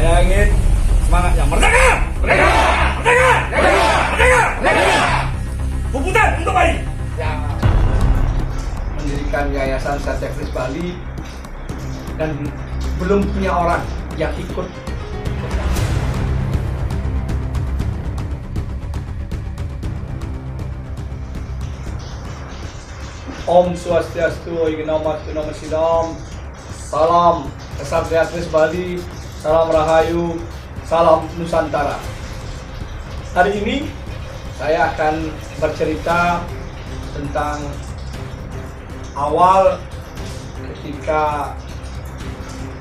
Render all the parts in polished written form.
Saya ingin semangatnya merdeka, merdeka, merdeka, merdeka, merdeka, merdeka. Puputan untuk Bali. Yang mendirikan Yayasan Satya Kris Bali dan belum punya orang yang ikut. Om Swastiastu, Ing Namo Sidam. Salam Satya Kris Bali, salam Rahayu, salam Nusantara. Hari ini saya akan bercerita tentang awal ketika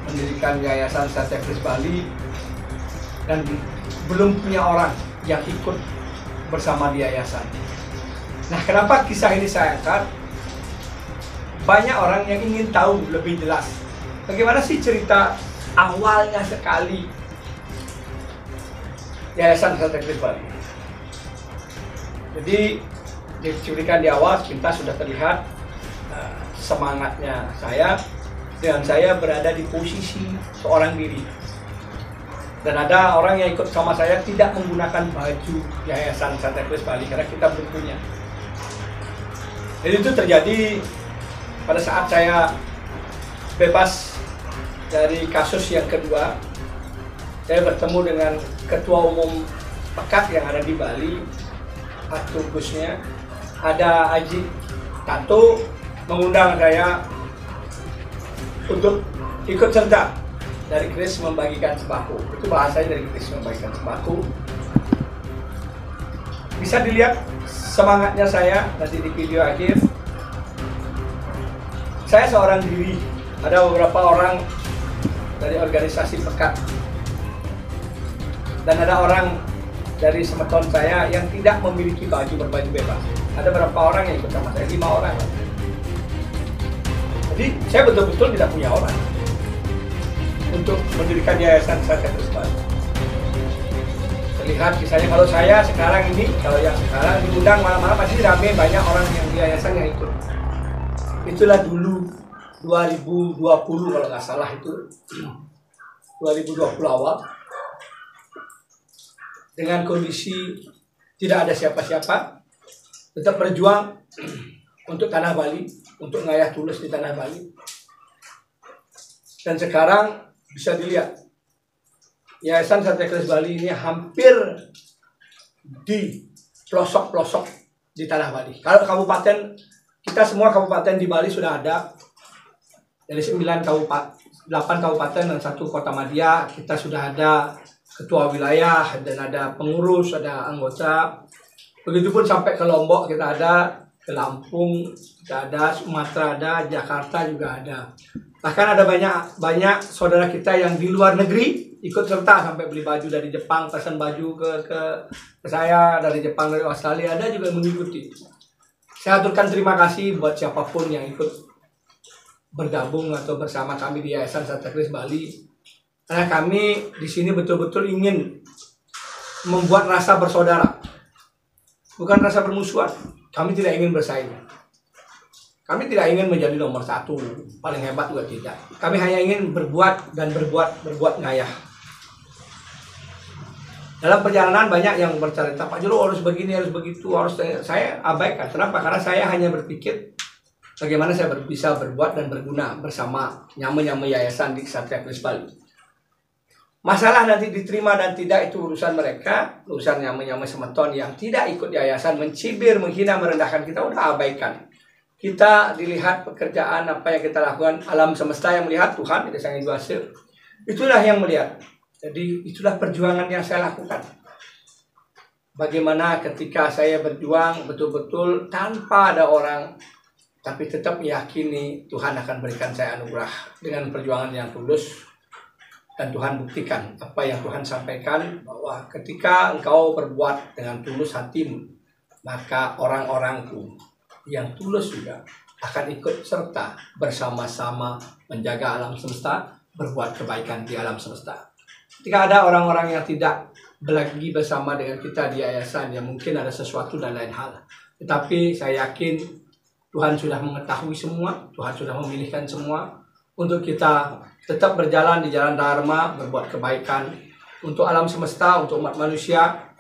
mendirikan Yayasan Satya Kris Bali dan belum punya orang yang ikut bersama di yayasan. Nah, kenapa kisah ini saya angkat? Banyak orang yang ingin tahu lebih jelas bagaimana sih cerita awalnya sekali Yayasan Satya Kris Bali. Jadi diculikan di awal kita sudah terlihat semangatnya saya dengan saya berada di posisi seorang diri. Dan ada orang yang ikut sama saya tidak menggunakan baju Yayasan Satya Kris Bali karena kita belum punya. Jadi itu terjadi pada saat saya bebas dari kasus yang kedua. Saya bertemu dengan ketua umum Pekat yang ada di Bali, Atubusnya, ada Aji Tato, mengundang saya untuk ikut serta dari Kris membagikan sembako. Itu bahasanya dari Kris membagikan sembako. Bisa dilihat semangatnya saya nanti di video akhir. Saya seorang diri, ada beberapa orang dari organisasi Pekat dan ada orang dari semeton saya yang tidak memiliki baju berbaju bebas. Ada beberapa orang yang ikut sama saya, 5 orang. Jadi saya betul-betul tidak punya orang untuk mendirikan Yayasan Satya Kris Bali. Terlihat kisahnya kalau saya sekarang ini, kalau yang sekarang diundang malam-malam pasti ramai, banyak orang yang di yayasan yang ikut. Itulah dulu 2020 kalau nggak salah, itu 2020 awal, dengan kondisi tidak ada siapa-siapa, tetap berjuang untuk tanah Bali, untuk ngayah tulus di tanah Bali. Dan sekarang bisa dilihat Yayasan Satya Kris Bali ini hampir di pelosok-pelosok di tanah Bali. Kalau kabupaten, kita semua kabupaten di Bali sudah ada. Dari 8 kabupaten dan 1 kota madya, kita sudah ada ketua wilayah dan ada pengurus, ada anggota. Begitupun sampai ke Lombok kita ada, ke Lampung kita ada, Sumatera ada, Jakarta juga ada. Bahkan ada banyak saudara kita yang di luar negeri ikut serta sampai beli baju dari Jepang, pesan baju ke saya dari Jepang, dari Australia, ada juga yang mengikuti. Saya aturkan terima kasih buat siapapun yang ikut bergabung atau bersama kami di Yayasan Satya Kris Bali. Karena kami di sini betul-betul ingin membuat rasa bersaudara, bukan rasa bermusuhan. Kami tidak ingin bersaing. Kami tidak ingin menjadi nomor 1, paling hebat juga tidak. Kami hanya ingin berbuat dan berbuat ngayah. Dalam perjalanan banyak yang bercerita, Pak Jolo harus begini, harus begitu, harus saya abaikan. Kenapa? Karena saya hanya berpikir bagaimana saya bisa berbuat dan berguna bersama nyama-nyama yayasan di Satya Kris Bali. Masalah nanti diterima dan tidak itu urusan mereka, urusan nyama-nyama semeton yang tidak ikut yayasan, mencibir, menghina, merendahkan kita, udah abaikan. Kita dilihat pekerjaan apa yang kita lakukan, alam semesta yang melihat, Tuhan tidak sangat hasil. Itulah yang melihat. Jadi itulah perjuangan yang saya lakukan. Bagaimana ketika saya berjuang betul-betul tanpa ada orang, tapi tetap meyakini Tuhan akan berikan saya anugerah dengan perjuangan yang tulus. Dan Tuhan buktikan apa yang Tuhan sampaikan, bahwa ketika engkau berbuat dengan tulus hatimu, maka orang-orangku yang tulus juga akan ikut serta bersama-sama menjaga alam semesta, berbuat kebaikan di alam semesta. Ketika ada orang-orang yang tidak lagi bersama dengan kita di yayasan, ya mungkin ada sesuatu dan lain hal. Tetapi saya yakin Tuhan sudah mengetahui semua, Tuhan sudah memilihkan semua. untuk kita tetap berjalan di jalan Dharma, berbuat kebaikan untuk alam semesta, untuk umat manusia,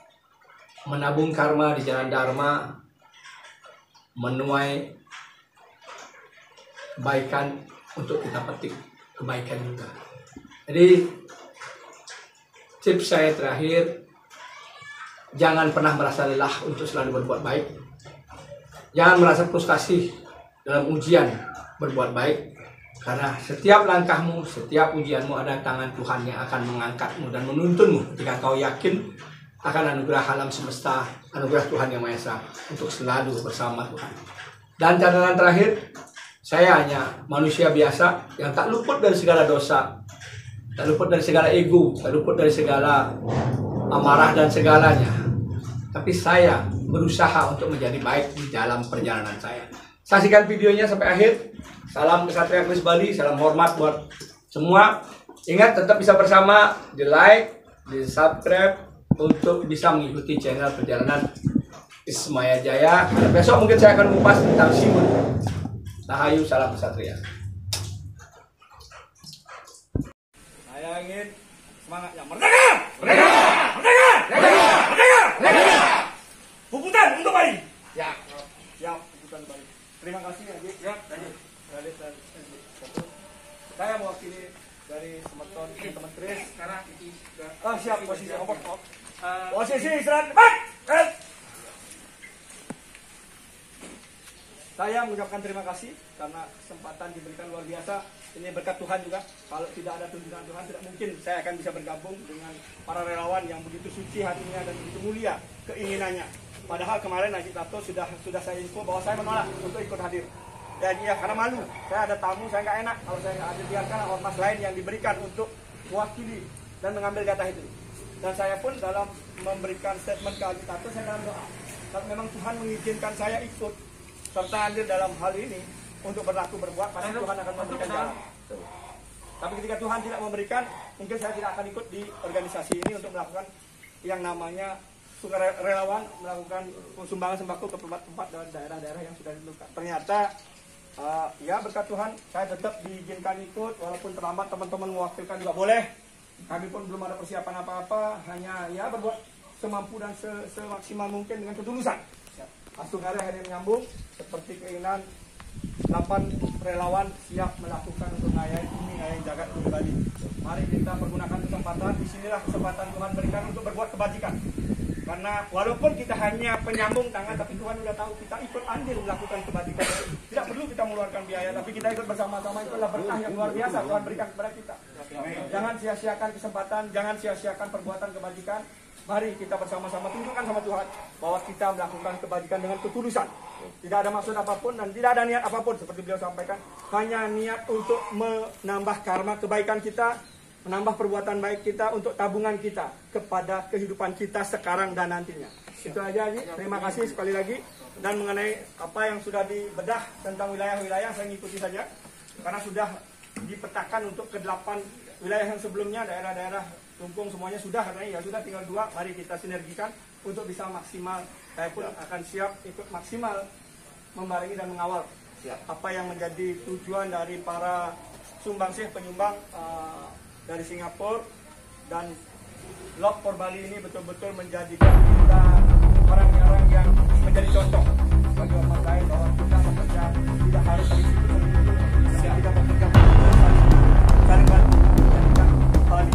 menabung karma di jalan Dharma, menuai kebaikan untuk kita petik kebaikan juga. Jadi tips saya terakhir, jangan pernah merasa lelah untuk selalu berbuat baik. Jangan merasa frustasi dalam ujian berbuat baik. Karena setiap langkahmu, setiap ujianmu ada tangan Tuhan yang akan mengangkatmu dan menuntunmu ketika kau yakin akan anugerah alam semesta, anugerah Tuhan Yang Maha Esa untuk selalu bersama Tuhan. Dan catatan terakhir, saya hanya manusia biasa yang tak luput dari segala dosa, tak luput dari segala ego, tak luput dari segala amarah dan segalanya. Tapi saya berusaha untuk menjadi baik di dalam perjalanan saya. Saksikan videonya sampai akhir. Salam Kesatria Keris Bali, salam hormat buat semua. Ingat tetap bisa bersama, di like, di subscribe untuk bisa mengikuti channel perjalanan Ismaya Jaya. Dan besok mungkin saya akan mengupas tentang Simun. Rahayu, salam Kesatria. Saya ingin semangat yang merdeka! Merdeka! Merdeka! Merdeka! Merdeka! Merdeka! Puputan untuk Bali. Ya. Siap, puputan Bali. Terima kasih ya, Dik. Ya, saya mewakili dari Semeton teman Kris. Sekarang siap posisi kompor. Posisi istirahat cepat. Saya mengucapkan terima kasih karena kesempatan diberikan luar biasa. Ini berkat Tuhan juga. Kalau tidak ada tuntunan Tuhan, tidak mungkin saya akan bisa bergabung dengan para relawan yang begitu suci hatinya dan begitu mulia keinginannya. Padahal kemarin Najib Tato sudah saya info bahwa saya menolak untuk ikut hadir. Dan ya karena malu, saya ada tamu, saya nggak enak kalau saya nggak hadir, biarkan ormas lain yang diberikan untuk mewakili dan mengambil jatah itu. Dan saya pun dalam memberikan statement ke Najib Tato, saya dalam doa. Kalau memang Tuhan mengizinkan saya ikut serta hadir dalam hal ini untuk berlaku berbuat, pasti Tuhan akan memberikan jalan. Tapi ketika Tuhan tidak memberikan, mungkin saya tidak akan ikut di organisasi ini untuk melakukan yang namanya relawan, melakukan sumbangan sembako ke tempat-tempat dan daerah-daerah yang sudah ditentukan. Ternyata ya berkat Tuhan saya tetap diizinkan ikut, walaupun terlambat teman-teman mewakilkan juga boleh. Kami pun belum ada persiapan apa-apa, hanya ya berbuat semampu dan semaksimal mungkin dengan ketulusan. Asungara hanya menyambung seperti keinginan 8 relawan siap melakukan untuk ngayai ini, ngayai jagat kembali. Mari kita pergunakan kesempatan, disinilah kesempatan Tuhan berikan untuk berbuat kebajikan. Karena walaupun kita hanya penyambung tangan, tapi Tuhan sudah tahu kita ikut andil melakukan kebajikan. Tidak perlu kita mengeluarkan biaya, tapi kita ikut bersama-sama, itulah berkah yang luar biasa Tuhan berikan kepada kita. Jangan sia-siakan kesempatan, jangan sia-siakan perbuatan kebajikan. Mari kita bersama-sama tunjukkan sama Tuhan bahwa kita melakukan kebajikan dengan ketulusan. Tidak ada maksud apapun dan tidak ada niat apapun seperti beliau sampaikan. Hanya niat untuk menambah karma kebaikan kita, menambah perbuatan baik kita untuk tabungan kita kepada kehidupan kita sekarang dan nantinya. Itu aja, terima kasih sekali lagi. Dan mengenai apa yang sudah dibedah tentang wilayah-wilayah, saya ngikuti saja. Karena sudah dipetakan untuk ke-8 wilayah yang sebelumnya, daerah-daerah Lumpung semuanya sudah, katanya ya sudah tinggal 2. Mari kita sinergikan untuk bisa maksimal. Saya pun akan siap ikut maksimal membarengi dan mengawal apa yang menjadi tujuan dari para sumbangsih penyumbang dari Singapura, dan Love for Bali ini betul-betul menjadikan kita orang-orang yang menjadi contoh bagi orang lain bahwa kita bekerja tidak harus di situ, kita bekerja saling bantu menjadikan Bali